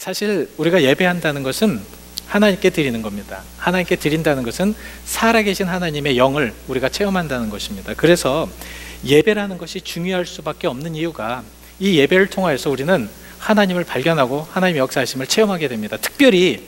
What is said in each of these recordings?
사실 우리가 예배한다는 것은 하나님께 드리는 겁니다. 하나님께 드린다는 것은 살아계신 하나님의 영을 우리가 체험한다는 것입니다. 그래서 예배라는 것이 중요할 수밖에 없는 이유가 이 예배를 통하여서 우리는 하나님을 발견하고 하나님의 역사하심을 체험하게 됩니다. 특별히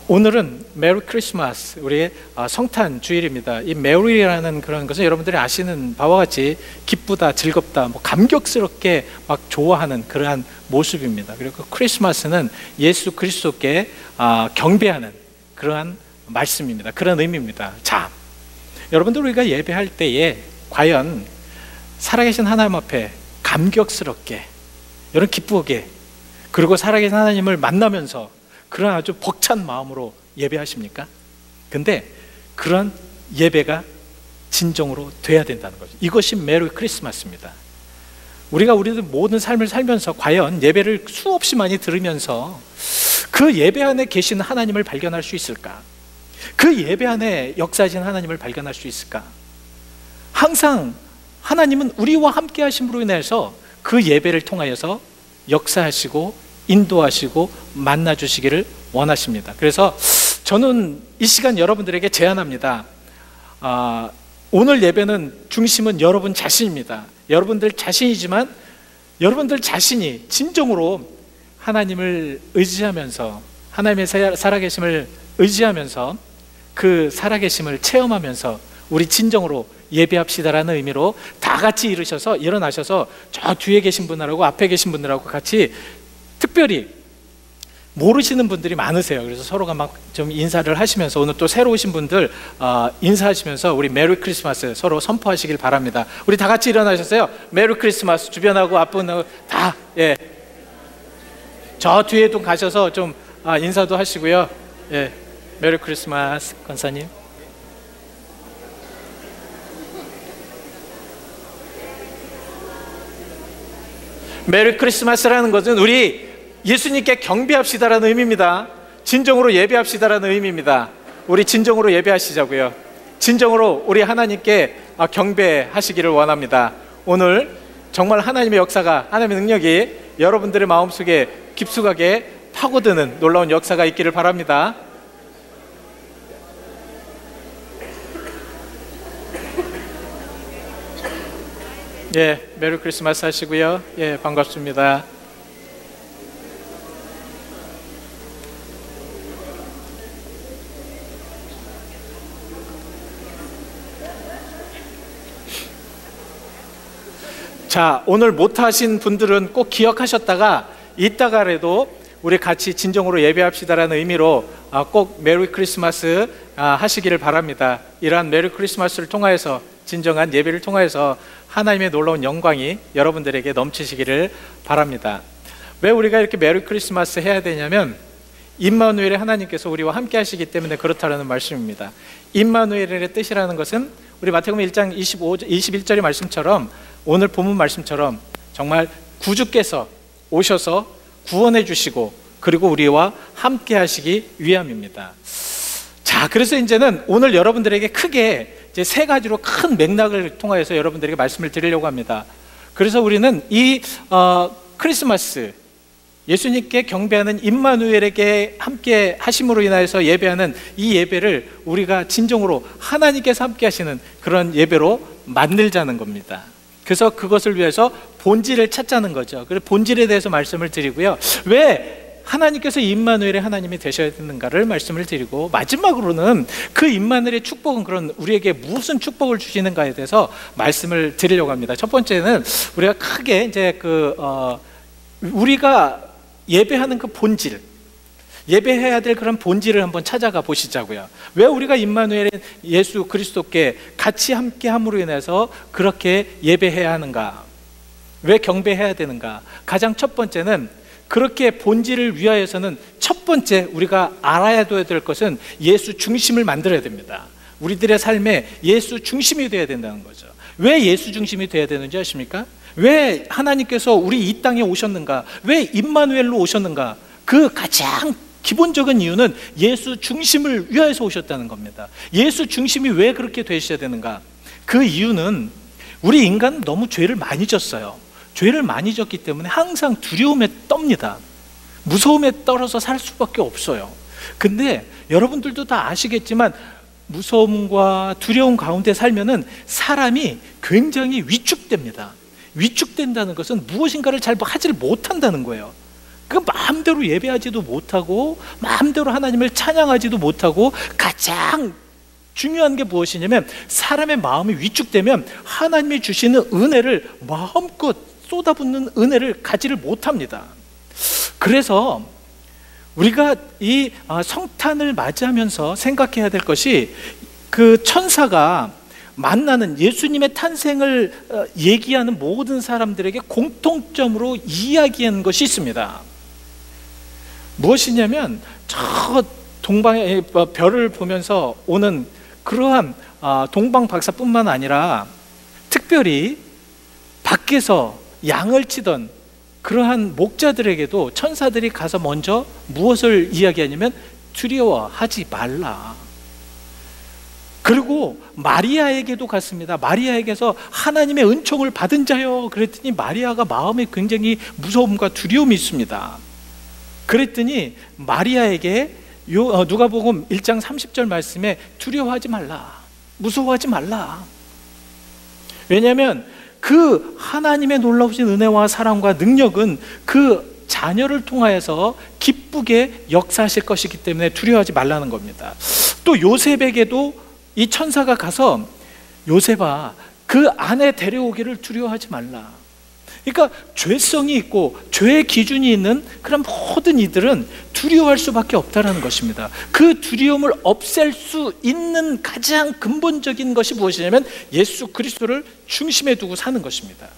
오늘은 메리 크리스마스, 우리의 성탄 주일입니다. 이 메리라는 그런 것은 여러분들이 아시는 바와 같이 기쁘다, 즐겁다, 감격스럽게 막 좋아하는 그러한 모습입니다. 그리고 크리스마스는 예수 그리스도께 경배하는 그러한 말씀입니다. 그런 의미입니다. 자, 여러분들 우리가 예배할 때에 과연 살아계신 하나님 앞에 감격스럽게, 여러분 기쁘게, 그리고 살아계신 하나님을 만나면서 그런 아주 벅찬 마음으로 예배하십니까? 근데 그런 예배가 진정으로 돼야 된다는 거죠. 이것이 메리 크리스마스입니다. 우리가 우리들 모든 삶을 살면서 과연 예배를 수없이 많이 들으면서 그 예배 안에 계신 하나님을 발견할 수 있을까? 그 예배 안에 역사하신 하나님을 발견할 수 있을까? 항상 하나님은 우리와 함께 하심으로 인해서 그 예배를 통하여서 역사하시고 인도하시고 만나주시기를 원하십니다. 그래서 저는 이 시간 여러분들에게 제안합니다. 오늘 예배는 중심은 여러분 자신입니다. 여러분들 자신이지만 여러분들 자신이 진정으로 하나님을 의지하면서, 하나님의 살아계심을 의지하면서 그 살아계심을 체험하면서 우리 진정으로 예배합시다라는 의미로 다 같이 일어나셔서 저 뒤에 계신 분들하고 앞에 계신 분들하고 같이, 특별히 모르시는 분들이 많으세요. 그래서 서로가 막 좀 인사를 하시면서, 오늘 또 새로 오신 분들 인사하시면서 우리 메리 크리스마스 서로 선포하시길 바랍니다. 우리 다 같이 일어나셨어요. 메리 크리스마스. 주변하고 앞분하고 다, 예, 저 뒤에도 가셔서 좀 인사도 하시고요. 예, 메리 크리스마스. 권사님. 메리 크리스마스라는 것은 우리 예수님께 경배합시다라는 의미입니다. 진정으로 예배합시다라는 의미입니다. 우리 진정으로 예배하시자고요. 진정으로 우리 하나님께 경배하시기를 원합니다. 오늘 정말 하나님의 역사가, 하나님의 능력이 여러분들의 마음속에 깊숙하게 파고드는 놀라운 역사가 있기를 바랍니다. 예, 메리 크리스마스 하시고요. 예, 반갑습니다. 자, 오늘 못하신 분들은 꼭 기억하셨다가 이따가라도 우리 같이 진정으로 예배합시다라는 의미로 꼭 메리 크리스마스 하시기를 바랍니다. 이러한 메리 크리스마스를 통하여서, 진정한 예배를 통하여서 하나님의 놀라운 영광이 여러분들에게 넘치시기를 바랍니다. 왜 우리가 이렇게 메리 크리스마스 해야 되냐면, 임마누엘의 하나님께서 우리와 함께 하시기 때문에 그렇다라는 말씀입니다. 임마누엘의 뜻이라는 것은 우리 마태복음 1장 21절의 말씀처럼, 오늘 본문 말씀처럼 정말 구주께서 오셔서 구원해 주시고 그리고 우리와 함께 하시기 위함입니다. 자, 그래서 이제는 오늘 여러분들에게 크게 이제 세 가지로 큰 맥락을 통하여서 여러분들에게 말씀을 드리려고 합니다. 그래서 우리는 이 크리스마스, 예수님께 경배하는 임마누엘에게 함께 하심으로 인하여서 예배하는 이 예배를 우리가 진정으로 하나님께서 함께 하시는 그런 예배로 만들자는 겁니다. 그래서 그것을 위해서 본질을 찾자는 거죠. 그래서 본질에 대해서 말씀을 드리고요. 왜 하나님께서 임마누엘의 하나님이 되셔야 되는가를 말씀을 드리고, 마지막으로는 그 임마누엘의 축복은 그런 우리에게 무슨 축복을 주시는가에 대해서 말씀을 드리려고 합니다. 첫 번째는 우리가 크게 이제 우리가 예배하는 그 본질, 예배해야 될 그런 본질을 한번 찾아가 보시자고요. 왜 우리가 임마누엘 예수 그리스도께 같이 함께 함으로 인해서 그렇게 예배해야 하는가? 왜 경배해야 되는가? 가장 첫 번째는, 그렇게 본질을 위하여서는 첫 번째 우리가 알아야 될 것은 예수 중심을 만들어야 됩니다. 우리들의 삶에 예수 중심이 되어야 된다는 거죠. 왜 예수 중심이 되어야 되는지 아십니까? 왜 하나님께서 우리 이 땅에 오셨는가? 왜 임마누엘로 오셨는가? 그 가장 기본적인 이유는 예수 중심을 위하여서 오셨다는 겁니다. 예수 중심이 왜 그렇게 되셔야 되는가? 그 이유는 우리 인간은 너무 죄를 많이 졌어요. 죄를 많이 졌기 때문에 항상 두려움에 떱니다. 무서움에 떨어서 살 수밖에 없어요. 근데 여러분들도 다 아시겠지만 무서움과 두려움 가운데 살면은 사람이 굉장히 위축됩니다. 위축된다는 것은 무엇인가를 잘 하지를 못한다는 거예요. 그 마음대로 예배하지도 못하고 마음대로 하나님을 찬양하지도 못하고, 가장 중요한 게 무엇이냐면 사람의 마음이 위축되면 하나님이 주시는 은혜를, 마음껏 쏟아붓는 은혜를 가지를 못합니다. 그래서 우리가 이 성탄을 맞이하면서 생각해야 될 것이, 그 천사가 만나는 예수님의 탄생을 얘기하는 모든 사람들에게 공통점으로 이야기한 것이 있습니다. 무엇이냐면 저 동방의 별을 보면서 오는 그러한 동방 박사뿐만 아니라 특별히 밖에서 양을 치던 그러한 목자들에게도 천사들이 가서 먼저 무엇을 이야기하냐면 두려워하지 말라. 그리고 마리아에게도 갔습니다. 마리아에게서 하나님의 은총을 받은 자요, 그랬더니 마리아가 마음에 굉장히 무서움과 두려움이 있습니다. 그랬더니 마리아에게 누가복음 1장 30절 말씀에 두려워하지 말라, 무서워하지 말라. 왜냐하면 그 하나님의 놀라우신 은혜와 사랑과 능력은 그 자녀를 통하여서 기쁘게 역사하실 것이기 때문에 두려워하지 말라는 겁니다. 또 요셉에게도 이 천사가 가서 요셉아, 그 아내 데려오기를 두려워하지 말라. 그러니까 죄성이 있고 죄의 기준이 있는 그런 모든 이들은 두려워할 수밖에 없다는 것입니다. 그 두려움을 없앨 수 있는 가장 근본적인 것이 무엇이냐면 예수 그리스도를 중심에 두고 사는 것입니다.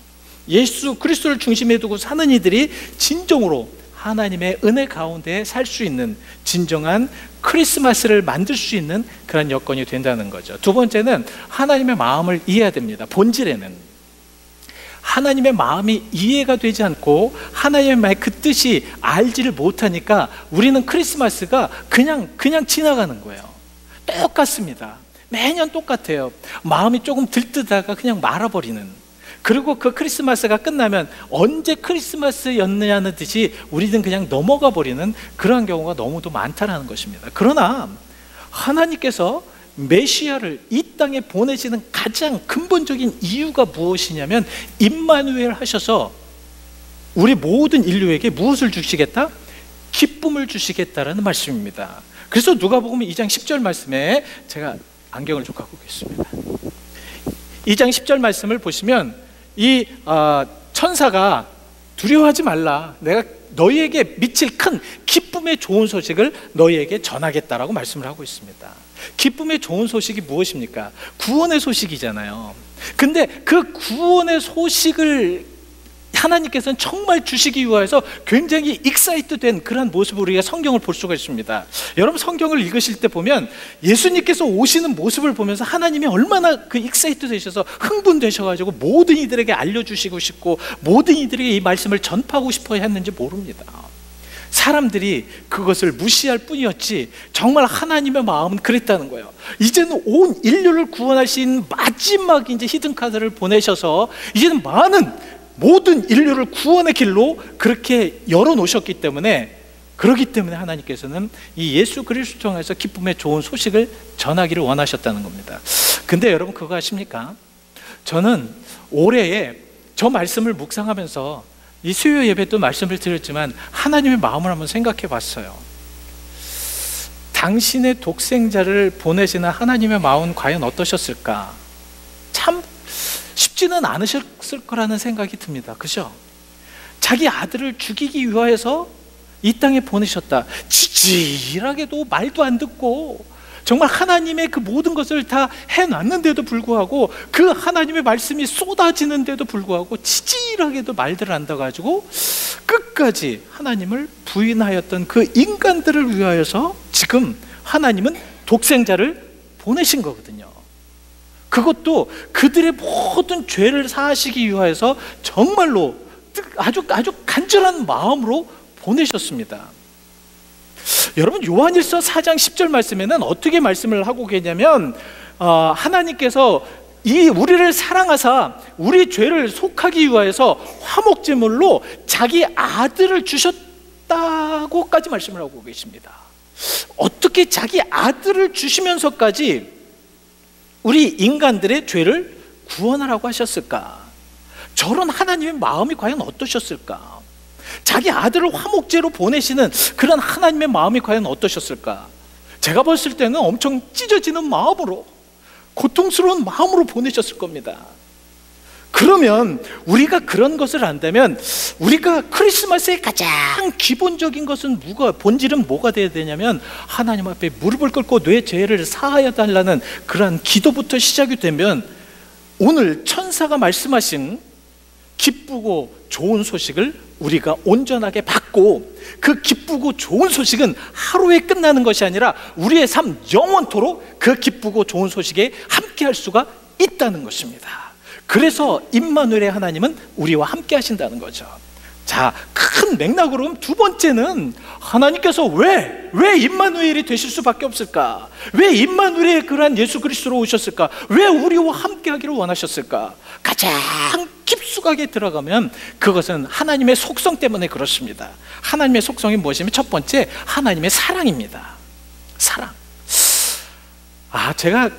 예수 그리스도를 중심에 두고 사는 이들이 진정으로 하나님의 은혜 가운데 살 수 있는 진정한 크리스마스를 만들 수 있는 그런 여건이 된다는 거죠. 두 번째는 하나님의 마음을 이해해야 됩니다. 본질에는 하나님의 마음이 이해가 되지 않고 하나님의 그 뜻이 알지를 못하니까 우리는 크리스마스가 그냥 지나가는 거예요. 똑같습니다. 매년 똑같아요. 마음이 조금 들뜨다가 그냥 말아버리는, 그리고 그 크리스마스가 끝나면 언제 크리스마스였느냐는 듯이 우리는 그냥 넘어가 버리는 그러한 경우가 너무도 많다는 것입니다. 그러나 하나님께서 메시아를 이 땅에 보내시는 가장 근본적인 이유가 무엇이냐면 임마누엘 하셔서 우리 모든 인류에게 무엇을 주시겠다? 기쁨을 주시겠다라는 말씀입니다. 그래서 누가복음 2장 10절 말씀에, 제가 안경을 좀 갖고 오겠습니다. 2장 10절 말씀을 보시면 이 천사가 두려워하지 말라, 내가 너희에게 미칠 큰 기쁨의 좋은 소식을 너희에게 전하겠다라고 말씀을 하고 있습니다. 기쁨의 좋은 소식이 무엇입니까? 구원의 소식이잖아요. 근데 그 구원의 소식을 하나님께서는 정말 주시기 위하여서 굉장히 익사이트된 그런 모습을 우리가 성경을 볼 수가 있습니다. 여러분 성경을 읽으실 때 보면 예수님께서 오시는 모습을 보면서 하나님이 얼마나 그 익사이트 되셔서 흥분되셔가지고 모든 이들에게 알려주시고 싶고 모든 이들에게 이 말씀을 전파하고 싶어 했는지 모릅니다. 사람들이 그것을 무시할 뿐이었지 정말 하나님의 마음은 그랬다는 거예요. 이제는 온 인류를 구원하신 마지막 이제 히든카드를 보내셔서 이제는 모든 인류를 구원의 길로 그렇게 열어놓으셨기 때문에, 그렇기 때문에 하나님께서는 이 예수 그리스도 통해서 기쁨의 좋은 소식을 전하기를 원하셨다는 겁니다. 근데 여러분 그거 아십니까? 저는 올해에 저 말씀을 묵상하면서 이 수요 예배 또 말씀을 드렸지만 하나님의 마음을 한번 생각해 봤어요. 당신의 독생자를 보내시는 하나님의 마음은 과연 어떠셨을까? 참 쉽지는 않으셨을 거라는 생각이 듭니다. 그죠? 자기 아들을 죽이기 위하여서 이 땅에 보내셨다. 지질하게도 말도 안 듣고 정말 하나님의 그 모든 것을 다 해놨는데도 불구하고, 그 하나님의 말씀이 쏟아지는데도 불구하고 지질하게도 말들을 안 닿아가지고 끝까지 하나님을 부인하였던 그 인간들을 위하여서 지금 하나님은 독생자를 보내신 거거든요. 그것도 그들의 모든 죄를 사하시기 위하여서 정말로 아주 간절한 마음으로 보내셨습니다. 여러분 요한일서 4장 10절 말씀에는 어떻게 말씀을 하고 계냐면 하나님께서 이 우리를 사랑하사 우리 죄를 속하기 위하여서 화목제물로 자기 아들을 주셨 하겠다고까지 말씀을 하고 계십니다. 어떻게 자기 아들을 주시면서까지 우리 인간들의 죄를 구원하라고 하셨을까? 저런 하나님의 마음이 과연 어떠셨을까? 자기 아들을 화목제로 보내시는 그런 하나님의 마음이 과연 어떠셨을까? 제가 봤을 때는 엄청 찢어지는 마음으로, 고통스러운 마음으로 보내셨을 겁니다. 그러면 우리가 그런 것을 안다면 우리가 크리스마스의 가장 기본적인 것은 본질은 뭐가 되어야 되냐면 하나님 앞에 무릎을 꿇고 내 죄를 사하여 달라는 그러한 기도부터 시작이 되면 오늘 천사가 말씀하신 기쁘고 좋은 소식을 우리가 온전하게 받고, 그 기쁘고 좋은 소식은 하루에 끝나는 것이 아니라 우리의 삶 영원토록 그 기쁘고 좋은 소식에 함께 할 수가 있다는 것입니다. 그래서 임마누엘의 하나님은 우리와 함께 하신다는 거죠. 자, 큰 맥락으로 두 번째는 하나님께서 왜 임마누엘이 되실 수밖에 없을까? 왜 임마누엘의 그러한 예수 그리스도로 오셨을까? 왜 우리와 함께 하기를 원하셨을까? 가장 깊숙하게 들어가면 그것은 하나님의 속성 때문에 그렇습니다. 하나님의 속성이 무엇이냐면 첫 번째, 하나님의 사랑입니다. 사랑. 제가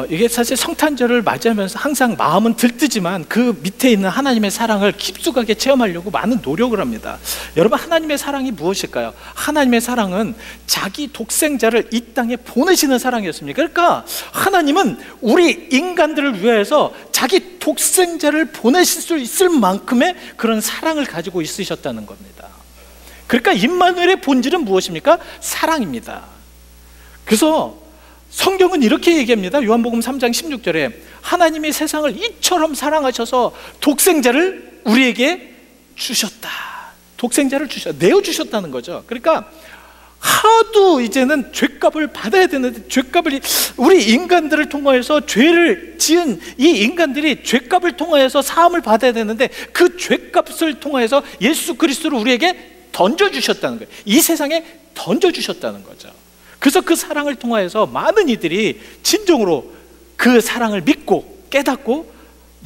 이게 사실 성탄절을 맞이하면서 항상 마음은 들뜨지만 그 밑에 있는 하나님의 사랑을 깊숙하게 체험하려고 많은 노력을 합니다. 여러분, 하나님의 사랑이 무엇일까요? 하나님의 사랑은 자기 독생자를 이 땅에 보내시는 사랑이었습니다. 그러니까 하나님은 우리 인간들을 위해서 자기 독생자를 보내실 수 있을 만큼의 그런 사랑을 가지고 있으셨다는 겁니다. 그러니까 임마누엘의 본질은 무엇입니까? 사랑입니다. 그래서 성경은 이렇게 얘기합니다. 요한복음 3장 16절에 하나님이 세상을 이처럼 사랑하셔서 독생자를 우리에게 주셨다. 독생자를 내어주셨다는 거죠. 그러니까 하도 이제는 죄값을 받아야 되는데, 죄값을 우리 인간들을 통하여서 죄를 지은 이 인간들이 죄값을 통하여서 사함을 받아야 되는데 그 죄값을 통하여서 예수 그리스도를 우리에게 던져주셨다는 거예요. 이 세상에 던져주셨다는 거죠. 그래서 그 사랑을 통하여서 많은 이들이 진정으로 그 사랑을 믿고 깨닫고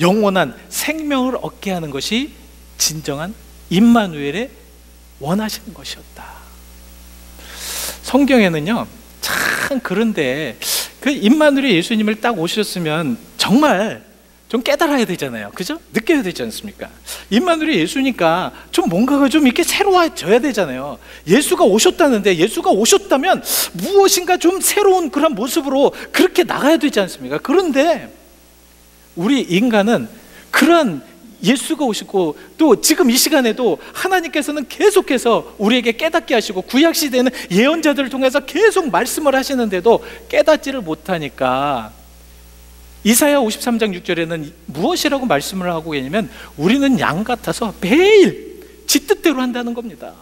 영원한 생명을 얻게 하는 것이 진정한 임마누엘의 원하시는 것이었다. 성경에는요, 참 그런데 그 임마누엘 예수님을 딱 오셨으면 정말 좀 깨달아야 되잖아요. 그죠? 느껴야 되지 않습니까? 임마누엘이 예수니까 좀 뭔가가 좀 이렇게 새로워져야 되잖아요. 예수가 오셨다는데, 예수가 오셨다면 무엇인가 좀 새로운 그런 모습으로 그렇게 나가야 되지 않습니까? 그런데 우리 인간은 그런 예수가 오시고 또 지금 이 시간에도 하나님께서는 계속해서 우리에게 깨닫게 하시고 구약시대에는 예언자들을 통해서 계속 말씀을 하시는데도 깨닫지를 못하니까 이사야 53장 6절에는 무엇이라고 말씀을 하고 계냐면 우리는 양 같아서 매일 지 뜻대로 한다는 겁니다.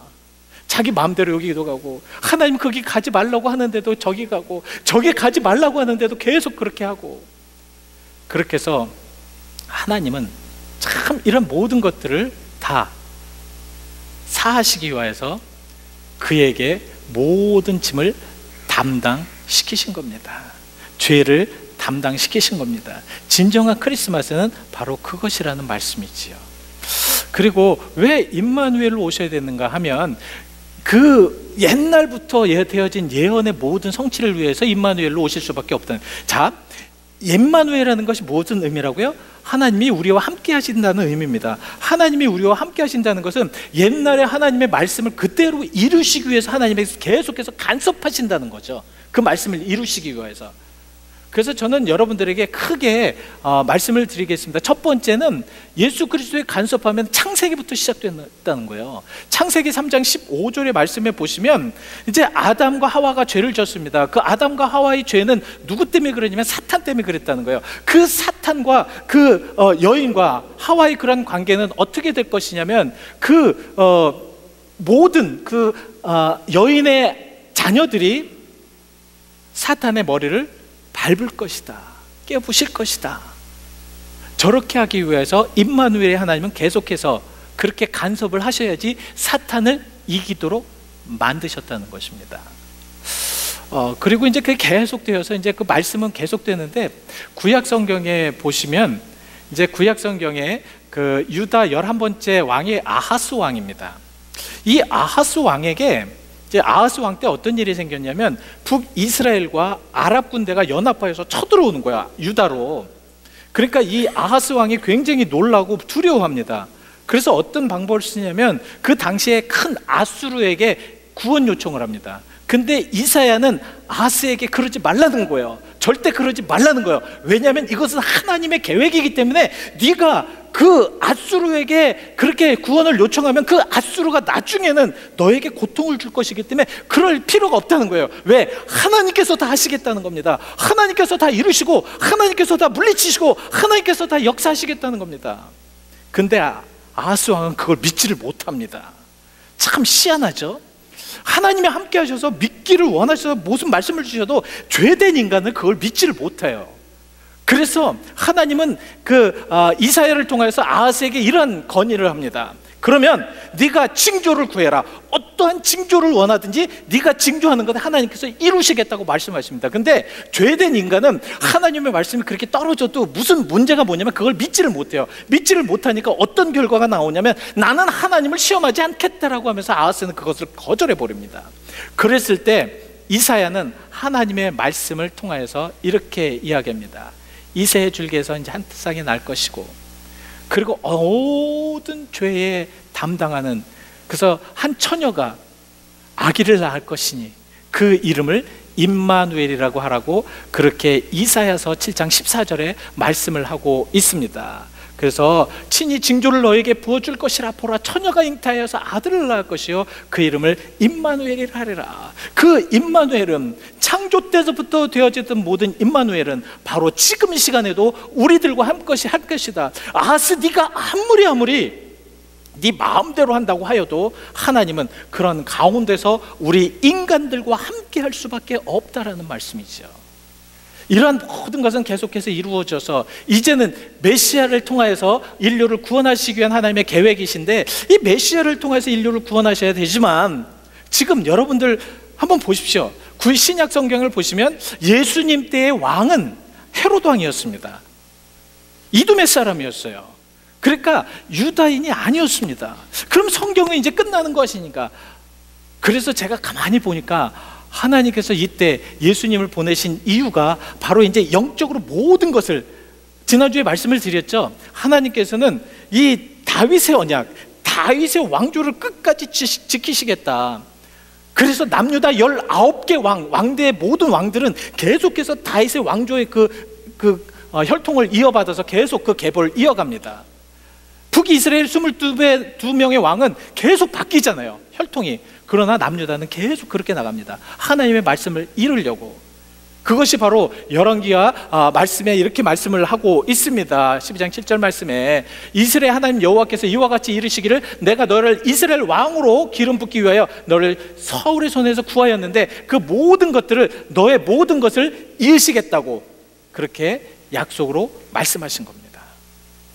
자기 마음대로 여기도 가고, 하나님 거기 가지 말라고 하는데도 저기 가고, 저기 가지 말라고 하는데도 계속 그렇게 하고. 그렇게 해서 하나님은 참 이런 모든 것들을 다 사하시기 위해서 그에게 모든 짐을 담당시키신 겁니다. 죄를 담당시키신 겁니다. 진정한 크리스마스는 바로 그것이라는 말씀이지요. 그리고 왜 임마누엘로 오셔야 되는가 하면 그 옛날부터 되어진 예언의 모든 성취를 위해서 임마누엘로 오실 수밖에 없다는. 자, 임마누엘이라는 것이 무슨 의미라고요? 하나님이 우리와 함께 하신다는 의미입니다. 하나님이 우리와 함께 하신다는 것은 옛날에 하나님의 말씀을 그대로 이루시기 위해서 하나님이 계속해서 간섭하신다는 거죠. 그 말씀을 이루시기 위해서. 그래서 저는 여러분들에게 크게 말씀을 드리겠습니다. 첫 번째는 예수 그리스도의 간섭하면 창세기부터 시작됐다는 거예요. 창세기 3장 15절의 말씀에 보시면 이제 아담과 하와가 죄를 졌습니다. 그 아담과 하와의 죄는 누구 때문에 그러냐면 사탄 때문에 그랬다는 거예요. 그 사탄과 그 여인과 하와의 그런 관계는 어떻게 될 것이냐면 그 모든 그 여인의 자녀들이 사탄의 머리를 밟을 것이다, 깨부실 것이다. 저렇게 하기 위해서 임마누엘의 하나님은 계속해서 그렇게 간섭을 하셔야지 사탄을 이기도록 만드셨다는 것입니다. 그리고 이제 그게 계속되어서 이제 그 말씀은 계속되는데, 구약 성경에 보시면 이제 구약 성경에 그 유다 11번째 왕이 아하스 왕입니다. 이 아하스 왕에게 이제 아하스 왕 때 어떤 일이 생겼냐면 북이스라엘과 아랍 군대가 연합하여서 쳐들어오는 거야, 유다로. 그러니까 이 아하스 왕이 굉장히 놀라고 두려워합니다. 그래서 어떤 방법을 쓰냐면 그 당시에 큰 아수르에게 구원 요청을 합니다. 근데 이사야는 아하스에게 그러지 말라는 거예요. 절대 그러지 말라는 거예요. 왜냐하면 이것은 하나님의 계획이기 때문에 네가 그 아수르에게 그렇게 구원을 요청하면 그 아수르가 나중에는 너에게 고통을 줄 것이기 때문에 그럴 필요가 없다는 거예요. 왜? 하나님께서 다 하시겠다는 겁니다. 하나님께서 다 이루시고 하나님께서 다 물리치시고 하나님께서 다 역사하시겠다는 겁니다. 근데 아하스 왕은 그걸 믿지를 못합니다. 참 희한하죠? 하나님이 함께 하셔서 믿기를 원하셔서 무슨 말씀을 주셔도 죄된 인간은 그걸 믿지를 못해요. 그래서 하나님은 이사야를 통해서 아하스에게 이런 건의를 합니다. 그러면 네가 징조를 구해라. 어떠한 징조를 원하든지 네가 징조하는 것 하나님께서 이루시겠다고 말씀하십니다. 근데 죄된 인간은 하나님의 말씀이 그렇게 떨어져도 무슨 문제가 뭐냐면 그걸 믿지를 못해요. 믿지를 못하니까 어떤 결과가 나오냐면 나는 하나님을 시험하지 않겠다라고 하면서 아하스는 그것을 거절해 버립니다. 그랬을 때 이사야는 하나님의 말씀을 통하여서 이렇게 이야기합니다. 이새의 줄기에서 이제 한 쌍이 날 것이고, 그리고 모든 죄에 담당하는, 그래서 한 처녀가 아기를 낳을 것이니 그 이름을 임마누엘이라고 하라고 그렇게 이사야서 7장 14절에 말씀을 하고 있습니다. 그래서 친히 징조를 너에게 부어줄 것이라. 보라, 처녀가 잉태하여서 아들을 낳을 것이요 그 이름을 임마누엘이라 하리라. 그 임마누엘은 창조 때서부터 되어지던 모든 임마누엘은 바로 지금 이 시간에도 우리들과 할 것이다. 아하스, 네가 아무리 네 마음대로 한다고 하여도 하나님은 그런 가운데서 우리 인간들과 함께 할 수밖에 없다라는 말씀이죠. 이러한 모든 것은 계속해서 이루어져서 이제는 메시아를 통하여서 인류를 구원하시기 위한 하나님의 계획이신데, 이 메시아를 통해서 인류를 구원하셔야 되지만 지금 여러분들 한번 보십시오. 신약 성경을 보시면 예수님 때의 왕은 헤롯 왕이었습니다. 이두메 사람이었어요. 그러니까 유다인이 아니었습니다. 그럼 성경은 이제 끝나는 것이니까. 그래서 제가 가만히 보니까 하나님께서 이때 예수님을 보내신 이유가 바로 이제 영적으로 모든 것을, 지난주에 말씀을 드렸죠. 하나님께서는 이 다윗의 언약, 다윗의 왕조를 끝까지 지키시겠다. 그래서 남유다 19개 왕대의 모든 왕들은 계속해서 다윗의 왕조의 혈통을 이어받아서 계속 그 계보를 이어갑니다. 북이스라엘 22명의 왕은 계속 바뀌잖아요, 혈통이. 그러나 남유다는 계속 그렇게 나갑니다. 하나님의 말씀을 이루려고. 그것이 바로 열왕기와 말씀에 이렇게 말씀을 하고 있습니다. 12장 7절 말씀에 이스라엘 하나님 여호와께서 이와 같이 이르시기를 내가 너를 이스라엘 왕으로 기름 붓기 위하여 너를 사울의 손에서 구하였는데 그 모든 것들을, 너의 모든 것을 이으시겠다고 그렇게 약속으로 말씀하신 겁니다.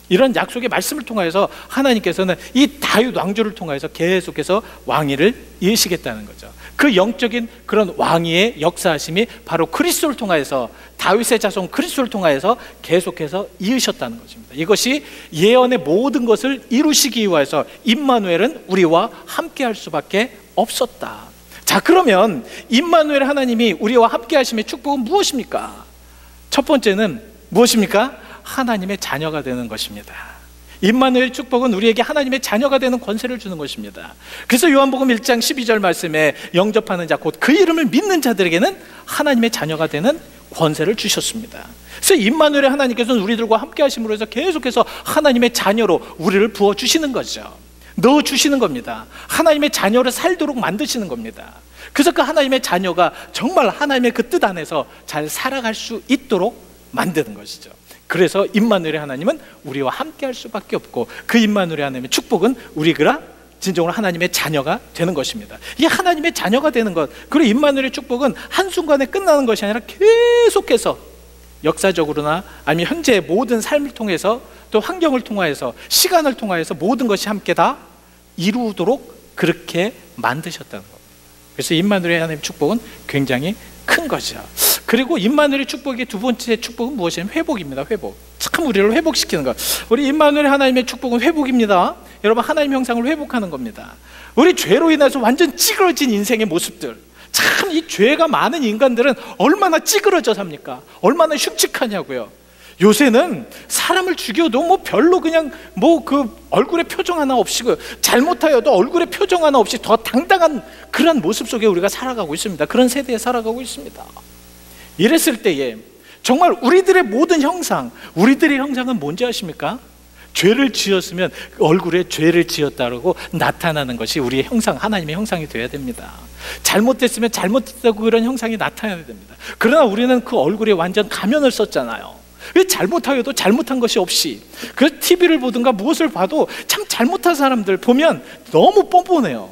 이런 약속의 말씀을 통하여서 하나님께서는 이 다윗 왕조를 통하여서 계속해서 왕위를 이으시겠다는 거죠. 그 영적인 그런 왕위의 역사하심이 바로 그리스도를 통하여서, 다윗의 자손 그리스도를 통하여서 계속해서 이으셨다는 것입니다. 이것이 예언의 모든 것을 이루시기 위해서 임마누엘은 우리와 함께 할 수밖에 없었다. 자, 그러면 임마누엘 하나님이 우리와 함께 하심의 축복은 무엇입니까? 첫 번째는 무엇입니까? 하나님의 자녀가 되는 것입니다. 임마누엘 축복은 우리에게 하나님의 자녀가 되는 권세를 주는 것입니다. 그래서 요한복음 1장 12절 말씀에 영접하는 자, 곧 그 이름을 믿는 자들에게는 하나님의 자녀가 되는 권세를 주셨습니다. 그래서 임마누엘 하나님께서는 우리들과 함께 하심으로 해서 계속해서 하나님의 자녀로 우리를 부어주시는 거죠. 넣어주시는 겁니다. 하나님의 자녀를 살도록 만드시는 겁니다. 그래서 그 하나님의 자녀가 정말 하나님의 그 뜻 안에서 잘 살아갈 수 있도록 만드는 것이죠. 그래서 임마누엘의 하나님은 우리와 함께 할 수밖에 없고, 그 임마누엘의 하나님의 축복은 우리가 진정으로 하나님의 자녀가 되는 것입니다. 이 하나님의 자녀가 되는 것, 그리고 임마누엘의 축복은 한순간에 끝나는 것이 아니라 계속해서 역사적으로나 아니면 현재의 모든 삶을 통해서, 또 환경을 통하여서, 시간을 통하여서 모든 것이 함께 다 이루도록 그렇게 만드셨다는 겁니다. 그래서 임마누엘의 하나님의 축복은 굉장히 큰 거죠. 그리고 임마누엘의 축복의 두 번째 축복은 무엇이냐면 회복입니다. 회복. 참 우리를 회복시키는 것. 우리 임마누엘 하나님의 축복은 회복입니다. 여러분, 하나님 형상을 회복하는 겁니다. 우리 죄로 인해서 완전 찌그러진 인생의 모습들, 참 이 죄가 많은 인간들은 얼마나 찌그러져 삽니까? 얼마나 흉측하냐고요. 요새는 사람을 죽여도 뭐 별로 그냥 뭐 그 얼굴에 표정 하나 없이, 잘못하여도 얼굴에 표정 하나 없이 더 당당한 그런 모습 속에 우리가 살아가고 있습니다. 그런 세대에 살아가고 있습니다. 이랬을 때에 정말 우리들의 모든 형상, 우리들의 형상은 뭔지 아십니까? 죄를 지었으면 얼굴에 죄를 지었다고 나타나는 것이 우리의 형상, 하나님의 형상이 되어야 됩니다. 잘못됐으면 잘못됐다고 그런 형상이 나타나야 됩니다. 그러나 우리는 그 얼굴에 완전 가면을 썼잖아요. 왜 잘못하여도 잘못한 것이 없이, 그 TV를 보든가 무엇을 봐도 참 잘못한 사람들 보면 너무 뻔뻔해요.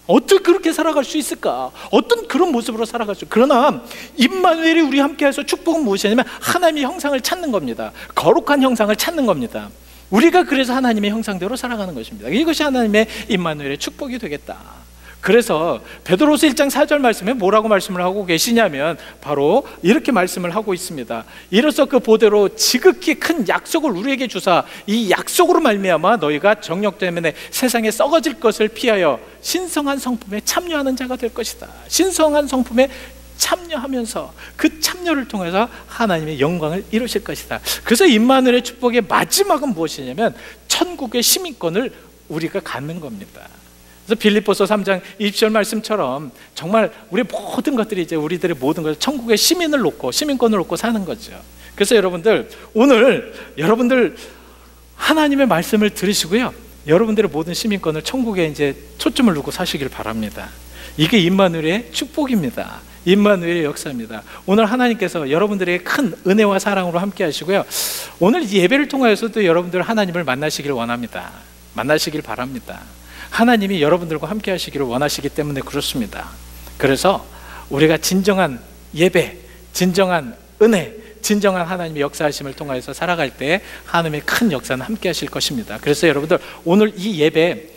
어떻게 그렇게 살아갈 수 있을까? 어떤 그런 모습으로 살아갈 수 있을까? 그러나 임마누엘이 우리 함께해서 축복은 무엇이냐면 하나님의 형상을 찾는 겁니다. 거룩한 형상을 찾는 겁니다. 우리가 그래서 하나님의 형상대로 살아가는 것입니다. 이것이 하나님의 임마누엘의 축복이 되겠다. 그래서 베드로서 1장 4절 말씀에 뭐라고 말씀을 하고 계시냐면 바로 이렇게 말씀을 하고 있습니다. 이로써 그 보대로 지극히 큰 약속을 우리에게 주사 이 약속으로 말미암아 너희가 정욕 때문에 세상에 썩어질 것을 피하여 신성한 성품에 참여하는 자가 될 것이다. 신성한 성품에 참여하면서 그 참여를 통해서 하나님의 영광을 이루실 것이다. 그래서 임마누엘의 축복의 마지막은 무엇이냐면 천국의 시민권을 우리가 갖는 겁니다. 그래서 빌립보서 3장 20절 말씀처럼 정말 우리 모든 것들이 이제 우리들의 모든 것을 천국의 시민권을 놓고 사는 거죠. 그래서 여러분들, 오늘 여러분들 하나님의 말씀을 들으시고요, 여러분들의 모든 시민권을 천국에 이제 초점을 두고 사시길 바랍니다. 이게 임마누엘의 축복입니다. 임마누엘의 역사입니다. 오늘 하나님께서 여러분들의 큰 은혜와 사랑으로 함께 하시고요, 오늘 이 예배를 통하여서도 여러분들 하나님을 만나시길 원합니다. 만나시길 바랍니다. 하나님이 여러분들과 함께 하시기를 원하시기 때문에 그렇습니다. 그래서 우리가 진정한 예배, 진정한 은혜, 진정한 하나님의 역사하심을 통해서 살아갈 때 하나님의 큰 역사는 함께 하실 것입니다. 그래서 여러분들 오늘 이 예배,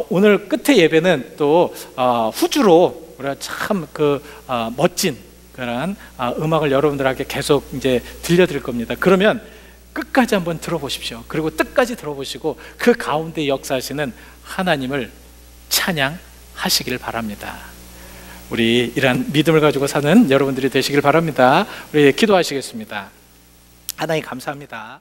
오늘 끝의 예배는 또 후주로 우리가 참 멋진 그런 음악을 여러분들에게 계속 이제 들려드릴 겁니다. 그러면 끝까지 한번 들어보십시오. 그리고 끝까지 들어보시고 그 가운데 역사하시는 하나님을 찬양하시길 바랍니다. 우리 이런 믿음을 가지고 사는 여러분들이 되시길 바랍니다. 우리 기도하시겠습니다. 하나님 감사합니다.